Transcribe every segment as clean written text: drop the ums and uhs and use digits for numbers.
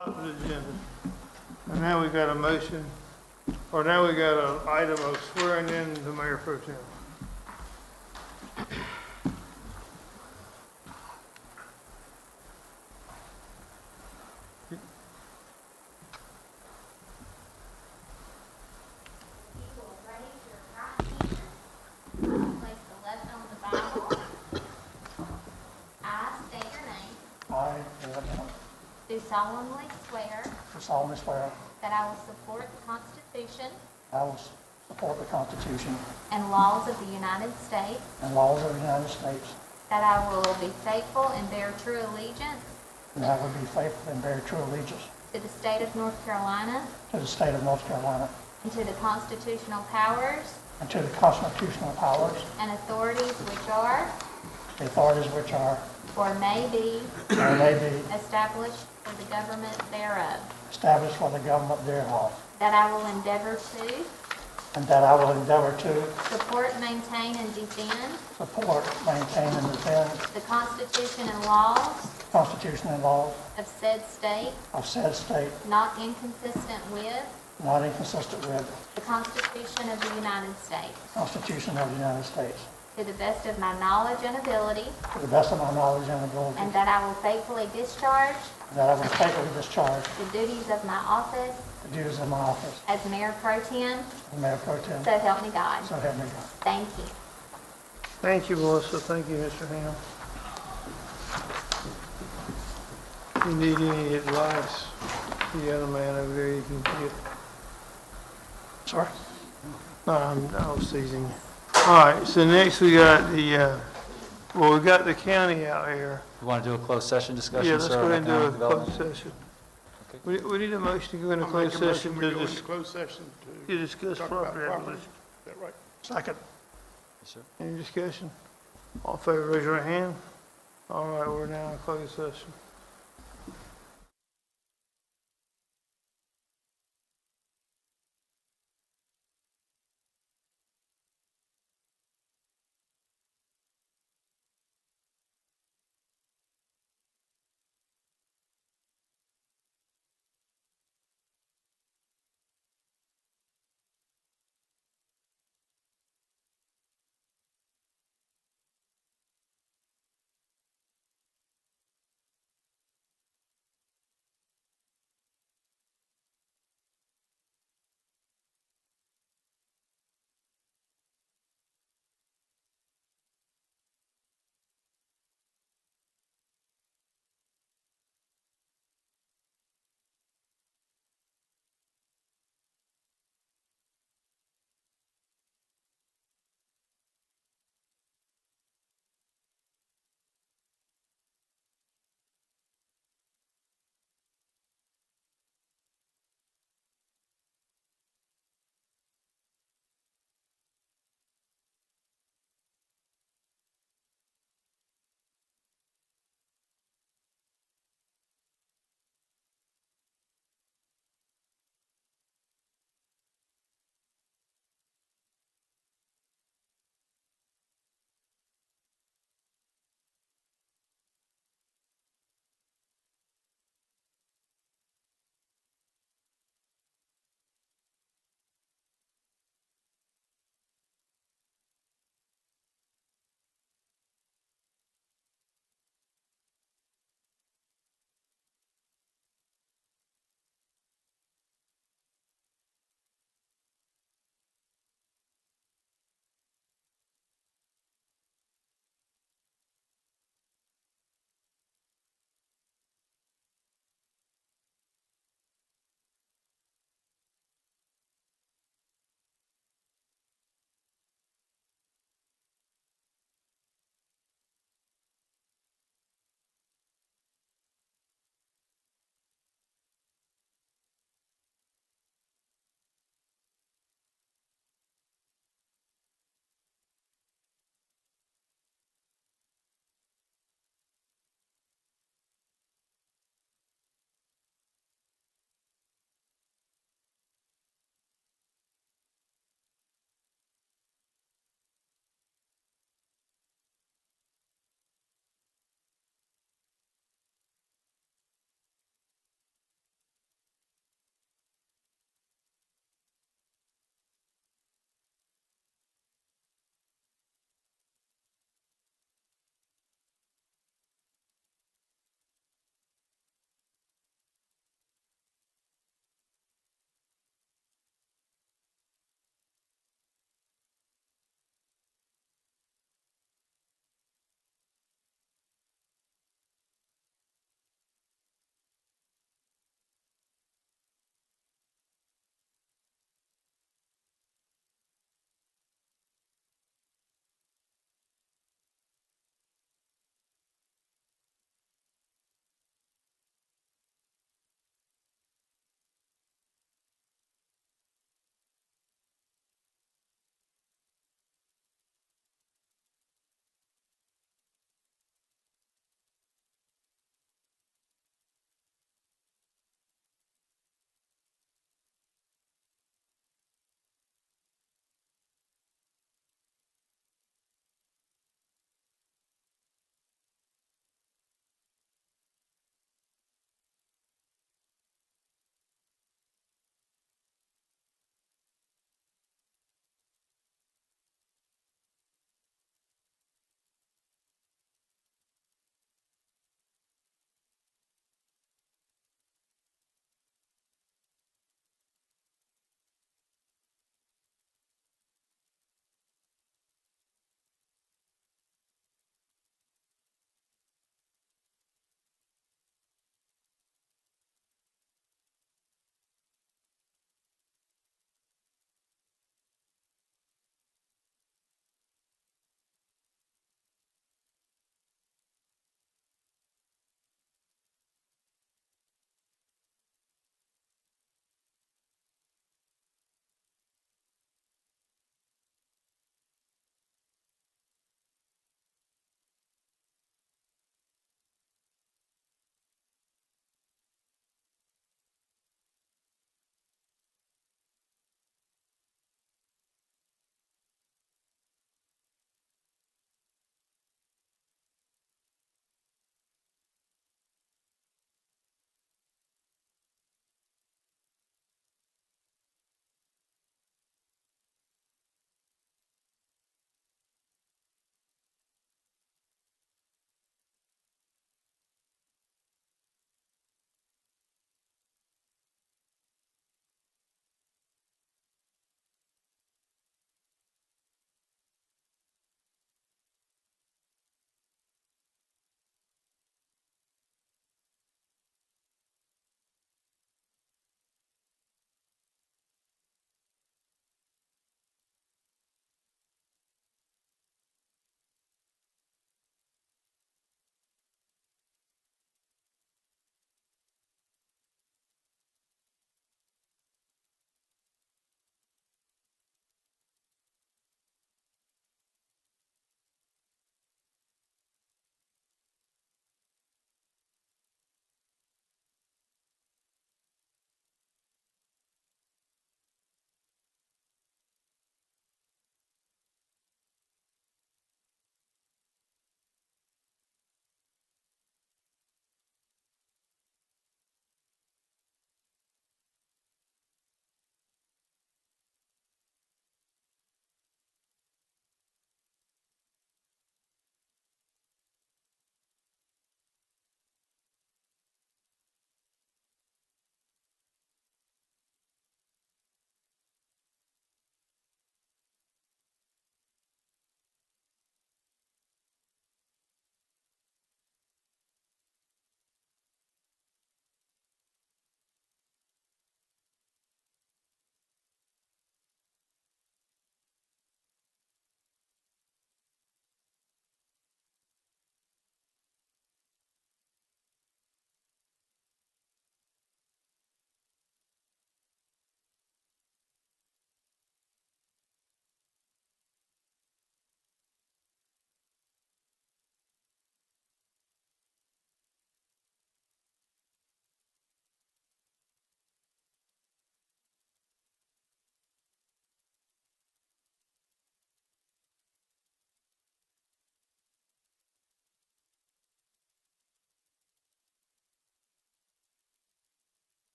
of the agenda. And now we got a motion, or now we got an item of swearing in the mayor pro tem. You will raise your right hand, place the left on the Bible. I state your name, I, David Young, do solemnly swear do solemnly swear that I will support the Constitution I will support the Constitution and laws of the United States, and laws of the United States, that I will be faithful and bear true allegiance and I will be faithful and bear true allegiance to the state of North Carolina to the state of North Carolina and to the constitutional powers and to the constitutional powers, and authorities which are the authorities which are or may be or may be established for the government thereof, established for the government thereof, that I will endeavor to and that I will endeavor to support, maintain, and defend support, maintain, and defend the Constitution and laws the Constitution and laws of said state, of said state, not inconsistent with not inconsistent with the Constitution of the United States, the Constitution of the United States, to the best of my knowledge and ability, to the best of my knowledge and ability, and that I will faithfully discharge and that I will faithfully discharge the duties of my office the duties of my office as Mayor Pro Tem, as Mayor Pro Tem. so help me God. So help me God. Thank you. Thank you, Melissa. Thank you, Mr. Ham. If you need any advice, the other man over there you can get. Sorry? No, I was teasing you. All right, so next we got the, we got the county out here. You want to do a closed session discussion, Yeah, sir? let's go ahead and do a on economic closed development? session. Okay. We need a motion to go into I'll closed make a motion, session we to go into just closed session to discuss talk about property property. acquisition. Is that right? Second. Yes, sir. Any discussion? All in favor, raise your right hand. All right, we're now in closed session.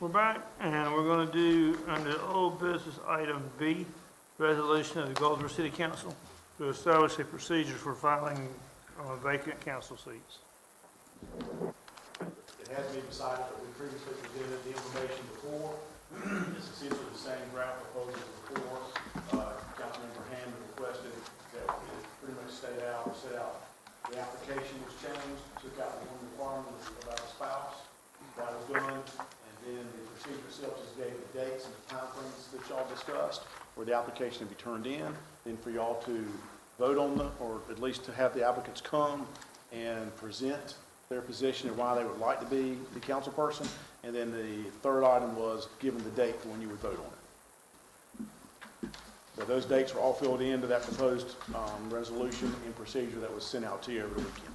We're back, and we're gonna do, under old business item B, resolution of the Goldsboro City Council to establish a procedure for filing vacant council seats. It has been decided that we previously presented the information before. It's essentially the same draft proposal before. Councilmember Hammond requested that it pretty much set out, the application was changed, took out the one requirement about a spouse. That was done, and then the procedure itself just gave the dates and the timeframes that y'all discussed, for the application to be turned in, then for y'all to vote on the, or at least to have the applicants come and present their position and why they would like to be the council person. And then the third item was given the date for when you would vote on it. So those dates were all filled into that proposed resolution and procedure that was sent out to you over the weekend.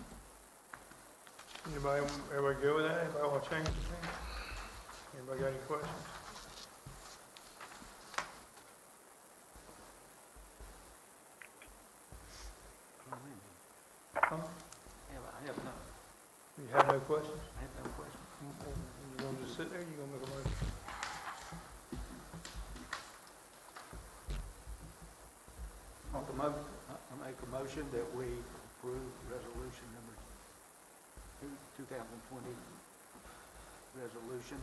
Everybody good with that? Anybody want to change anything? Anybody got any questions? Huh? I have no, You have no questions? I have no question. You gonna just sit there, you gonna make a motion? I make a motion that we approve resolution number 2020 resolution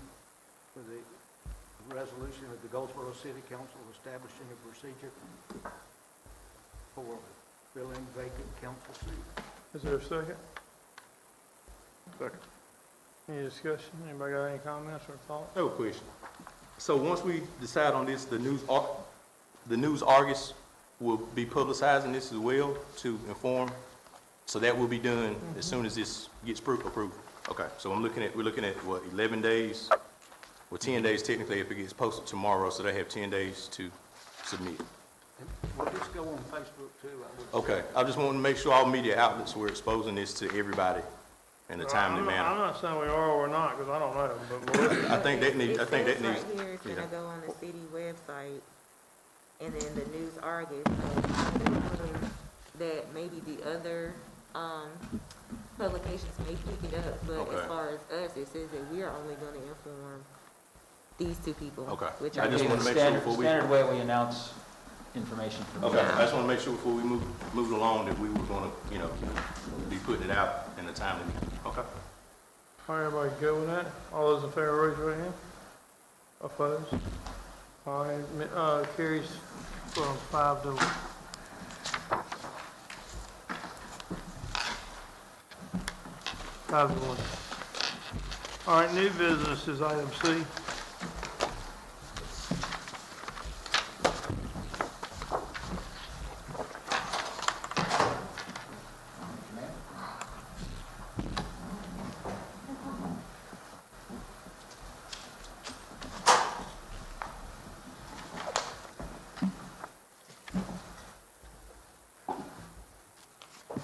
for the resolution of the Goldsboro City Council establishing a procedure for filling vacant council seats. Is there a second? Second. Any discussion? Anybody got any comments or thoughts? No question. So once we decide on this, the News Argus will be publicizing this as well to inform. So that will be done as soon as this gets approved. Okay, so we're looking at what, 11 days? Well, 10 days technically if it gets posted tomorrow, so they have 10 days to submit. And we'll just go on Facebook too. I would Okay, I just want to make sure all media outlets were exposing this to everybody in a timely I'm manner. not saying we are or not, because I don't know, but we'll I think that needs, It says right here, it's yeah. gonna go on the city website, and then the News Argus, so I'm assuming that maybe the other, publications may pick it up, but Okay. as far as us, it says that we are only gonna inform these two people. Okay. Which I are. just Okay, wanna the make sure standard- before we- Standard way we announce information from the Okay, I just want to make sure before we move along that we were going to, be putting it out in a timely manner. Okay. All right, everybody good with that? All those in favor, raise your hand. Opposed? All right, carries from 5 to 1. All right, new business is item C.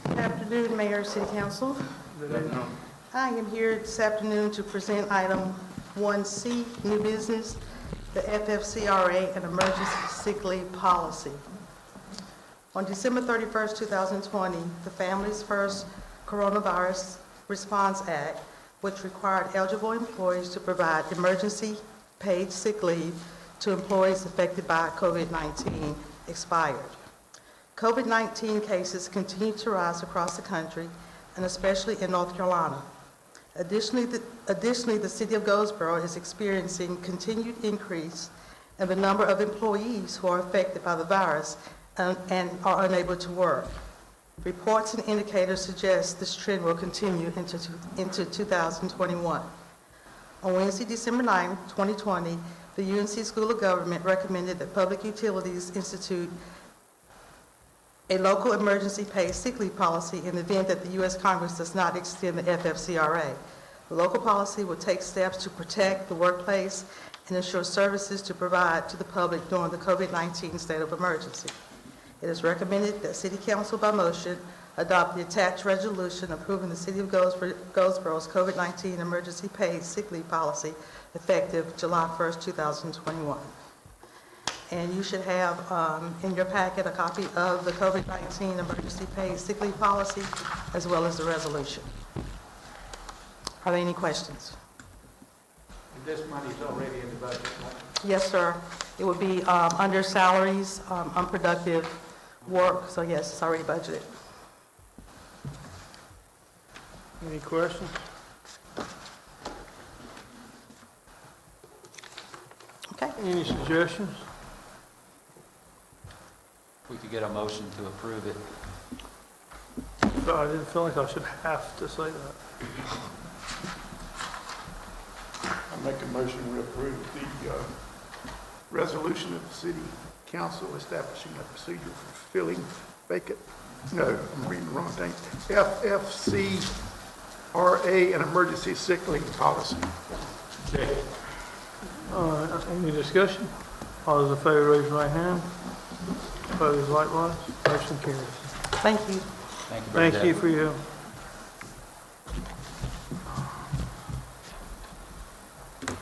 Good afternoon, Mayor, City Council. I am here this afternoon to present item 1C, new business, the FFCRA and emergency sick leave policy. On December 31st, 2020, the Families First Coronavirus Response Act, which required eligible employees to provide emergency paid sick leave to employees affected by COVID-19, expired. COVID-19 cases continue to rise across the country, and especially in North Carolina. Additionally, the city of Goldsboro is experiencing continued increase in the number of employees who are affected by the virus and are unable to work. Reports and indicators suggest this trend will continue into 2021. On Wednesday, December 9, 2020, the UNC School of Government recommended that public utilities institute a local emergency paid sick leave policy in the event that the U.S. Congress does not extend the FFCRA. The local policy will take steps to protect the workplace and ensure services to provide to the public during the COVID-19 state of emergency. It is recommended that City Council by motion adopt the attached resolution approving the City of Goldsboro's COVID-19 emergency paid sick leave policy effective July 1st, 2021. And you should have in your packet a copy of the COVID-19 emergency paid sick leave policy as well as the resolution. Are there any questions? this money's already in the budget, right? Yes, sir. It would be under salaries, unproductive work, so yes, it's already budgeted. Any questions? Okay. Any suggestions? We could get a motion to approve it. So I didn't feel like I should have to say that. I make a motion we approve the resolution of the city council establishing a procedure for filling vacant, no, I'm reading the wrong thing, FFCRA, an emergency sick leave policy. All right, any discussion? All those in favor, raise your right hand. Opposed, likewise. Motion carries. Thank you. Thank you, Brother Thank you Deb. for your help.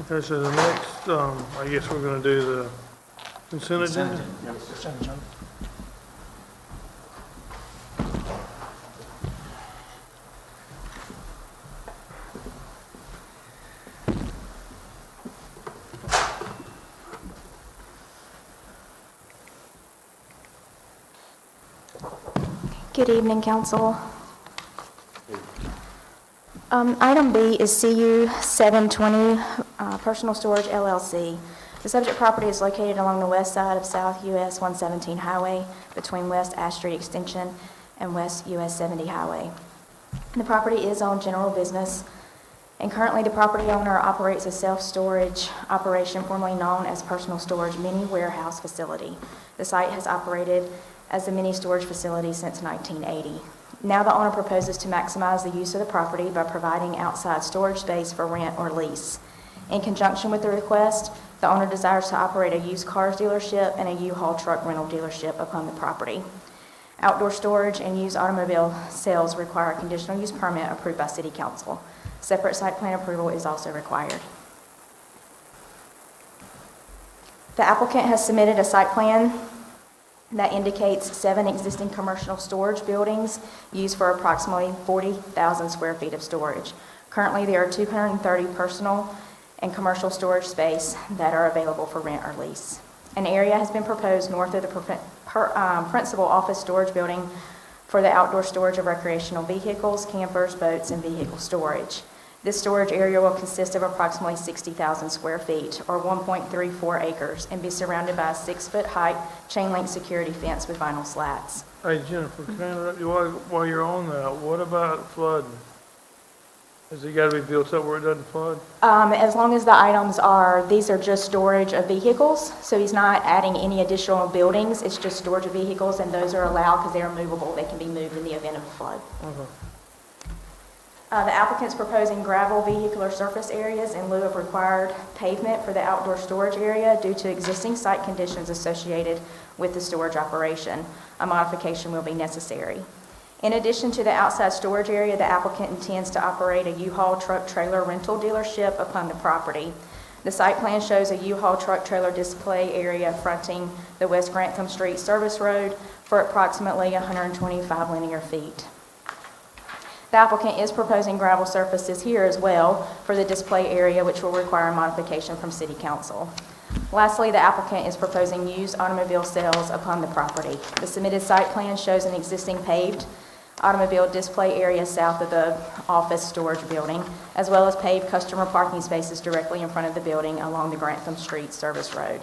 Okay, so the next, I guess we're gonna do the consent Consent agenda. agenda. Consent agenda. Good evening, council. Item B is CU 720 Personal Storage LLC. The subject property is located along the west side of South US 117 Highway between West Ash Street Extension and West US 70 Highway. The property is on general business, and currently the property owner operates a self-storage operation formerly known as Personal Storage Mini Warehouse Facility. The site has operated as a mini storage facility since 1980. Now the owner proposes to maximize the use of the property by providing outside storage space for rent or lease. In conjunction with the request, the owner desires to operate a used cars dealership and a U-Haul truck rental dealership upon the property. Outdoor storage and used automobile sales require a conditional use permit approved by City Council. Separate site plan approval is also required. The applicant has submitted a site plan that indicates 7 existing commercial storage buildings used for approximately 40,000 square feet of storage. Currently, there are 230 personal and commercial storage space that are available for rent or lease. An area has been proposed north of the principal office storage building for the outdoor storage of recreational vehicles, campers, boats, and vehicle storage. This storage area will consist of approximately 60,000 square feet, or 1.34 acres, and be surrounded by a 6-foot-high chain-link security fence with vinyl slats. Hey, Jennifer, can I interrupt you while you're on that? What about flooding? Has it gotta be built up where it doesn't flood? As long as the items these are just storage of vehicles, so he's not adding any additional buildings, it's just storage of vehicles, and those are allowed because they are movable. They can be moved in the event of a flood. Okay. The applicant's proposing gravel vehicular surface areas in lieu of required pavement for the outdoor storage area due to existing site conditions associated with the storage operation. A modification will be necessary. In addition to the outside storage area, the applicant intends to operate a U-Haul truck trailer rental dealership upon the property. The site plan shows a U-Haul truck trailer display area fronting the West Grantham Street Service Road for approximately 125 linear feet. The applicant is proposing gravel surfaces here as well for the display area, which will require a modification from City Council. Lastly, the applicant is proposing used automobile sales upon the property. The submitted site plan shows an existing paved automobile display area south of the office storage building, as well as paved customer parking spaces directly in front of the building along the Grantham Street Service Road.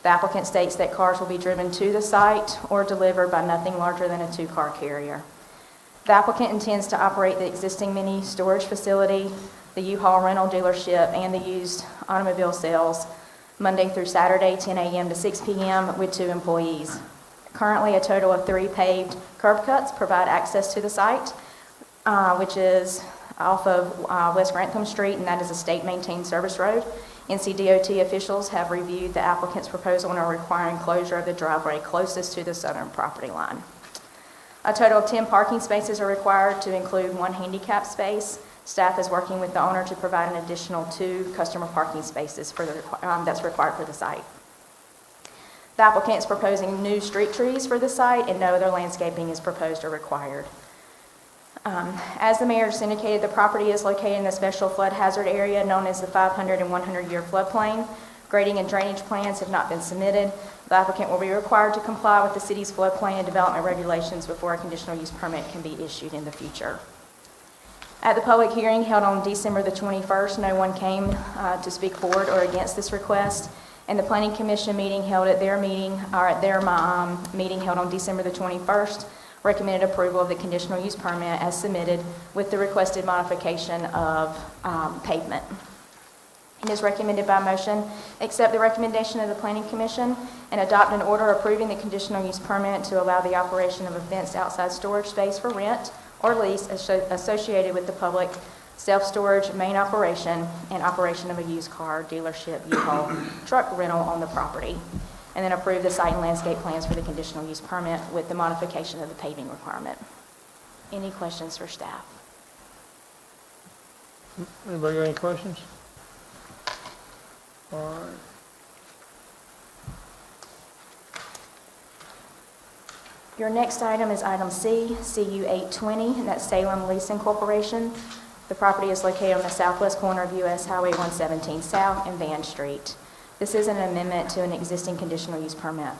The applicant states that cars will be driven to the site or delivered by nothing larger than a 2-car carrier. The applicant intends to operate the existing mini storage facility, the U-Haul rental dealership, and the used automobile sales Monday through Saturday, 10 a.m. to 6 p.m. with 2 employees. Currently, a total of 3 paved curb cuts provide access to the site, which is off of West Grantham Street, and that is a state-maintained service road. NCDOT officials have reviewed the applicant's proposal and are requiring closure of the driveway closest to the southern property line. A total of 10 parking spaces are required to include 1 handicap space. Staff is working with the owner to provide an additional 2 customer parking spaces for that's required for the site. The applicant is proposing new street trees for the site, and no other landscaping is proposed or required. As the mayor just indicated, the property is located in a special flood hazard area known as the 500 and 100-year floodplain. Grading and drainage plans have not been submitted. The applicant will be required to comply with the city's floodplain and development regulations before a conditional use permit can be issued in the future. At the public hearing held on December the 21st, no one came to speak for or against this request. And the Planning Commission meeting held at their meeting, or at their meeting held on December the 21st, recommended approval of the conditional use permit as submitted with the requested modification of pavement. It is recommended by motion, accept the recommendation of the Planning Commission and adopt an order approving the conditional use permit to allow the operation of a fenced outside storage space for rent or lease associated with the public self-storage main operation and operation of a used car dealership U-Haul truck rental on the property. And then approve the site and landscape plans for the conditional use permit with the modification of the paving requirement. Any questions for staff? Anybody got any questions? All right. Your next item is item C, CU 820, and that's Salem Leasing Corporation. The property is located on the southwest corner of US Highway 117 South and Van Street. This is an amendment to an existing conditional use permit.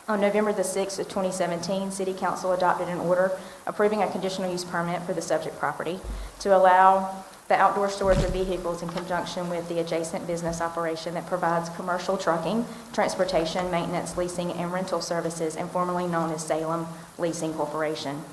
On November the 6th of 2017, City Council adopted an order approving a conditional use permit for the subject property to allow the outdoor storage of vehicles in conjunction with the adjacent business operation that provides commercial trucking, transportation, maintenance, leasing, and rental services, and formerly known as Salem Leasing Corporation.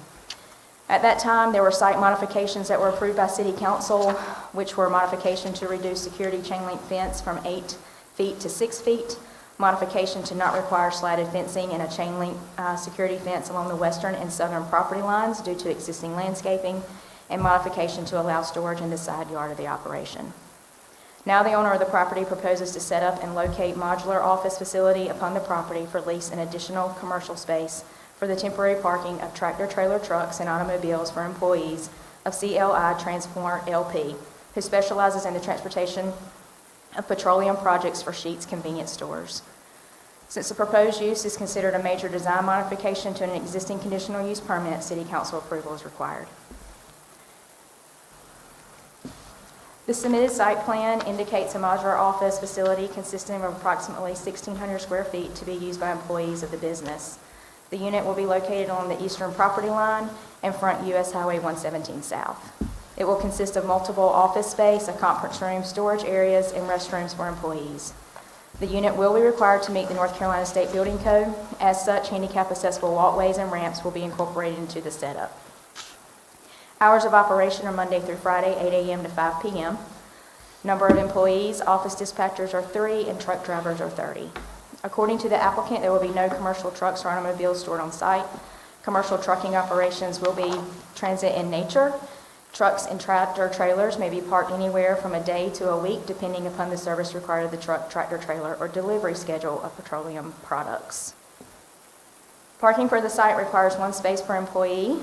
At that time, there were site modifications that were approved by City Council, which were modification to reduce security chain link fence from 8 feet to 6 feet, modification to not require slatted fencing and a chain link security fence along the western and southern property lines due to existing landscaping, and modification to allow storage in the side yard of the operation. Now the owner of the property proposes to set up and locate modular office facility upon the property for lease and additional commercial space for the temporary parking of tractor-trailer trucks and automobiles for employees of CLI Transport LP, who specializes in the transportation of petroleum projects for Sheetz convenience stores. Since the proposed use is considered a major design modification to an existing conditional use permit, City Council approval is required. The submitted site plan indicates a modular office facility consisting of approximately 1,600 square feet to be used by employees of the business. The unit will be located along the eastern property line and front US Highway 117 South. It will consist of multiple office space, a conference room, storage areas, and restrooms for employees. The unit will be required to meet the North Carolina State Building Code. As such, handicap accessible walkways and ramps will be incorporated into the setup. Hours of operation are Monday through Friday, 8 a.m. to 5 p.m. Number of employees, office dispatchers are 3 and truck drivers are 30. According to the applicant, there will be no commercial trucks or automobiles stored on site. Commercial trucking operations will be transit in nature. Trucks and tractor trailers may be parked anywhere from a day to a week, depending upon the service required of the truck, tractor trailer, or delivery schedule of petroleum products. Parking for the site requires 1 space per employee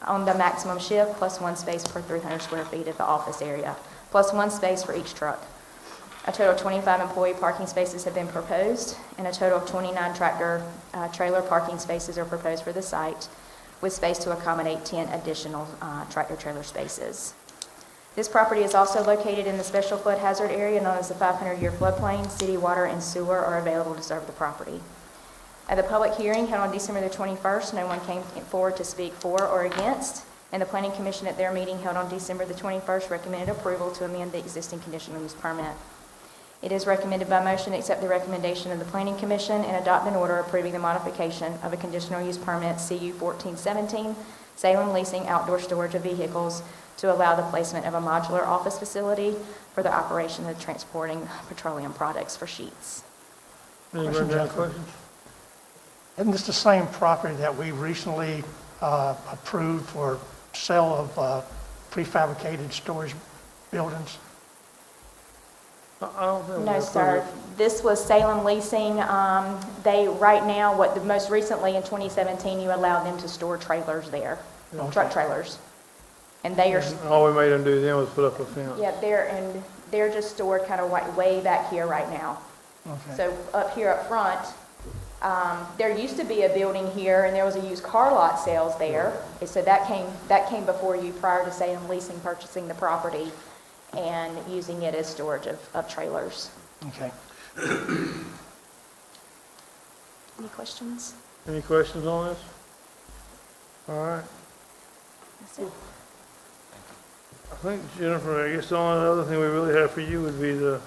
on the maximum shift, plus 1 space per 300 square feet of the office area, plus 1 space for each truck. A total of 25 employee parking spaces have been proposed, and a total of 29 tractor trailer parking spaces are proposed for the site, with space to accommodate 10 additional tractor trailer spaces. This property is also located in the special flood hazard area known as the 500-year floodplain. City water and sewer are available to serve the property. At the public hearing held on December the 21st, no one came forward to speak for or against, and the Planning Commission at their meeting held on December the 21st recommended approval to amend the existing conditional use permit. It is recommended by motion to accept the recommendation of the Planning Commission and adopt an order approving the modification of a conditional use permit CU 1417, Salem Leasing Outdoor Storage of Vehicles, to allow the placement of a modular office facility for the operation of transporting petroleum products for Sheetz. Anybody got questions? Isn't this the same property that we recently approved for sale of prefabricated storage buildings? I don't think we No, approved sir. it. This was Salem Leasing. Right now, the most recently in 2017, you allowed them to store trailers there, truck trailers. And they are, All we made them do then was put up a fence. yeah, they're just stored kind of way back here right now. Okay. So up here up front, There used to be a building here, and there was a used car lot sales there. So that came before you prior to Salem Leasing purchasing the property and using it as storage of trailers. Okay. Any questions? Any questions on this? All right. That's it. I think, Jennifer, I guess the only other thing we really have for you would be the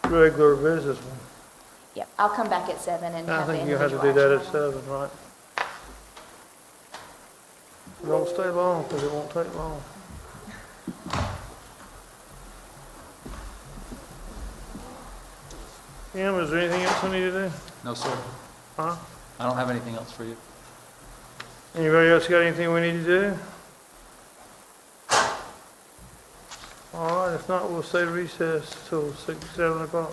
regular business one. Yep, I'll come back at 7 and I have the think you have to individual do that at action item. 7, right? Don't stay long, because it won't take long. Kim, is there anything else I need to do? No, sir. Huh? I don't have anything else for you. Anybody else got anything we need to do? All right, if not, we'll stay recess till 6, 7 o'clock.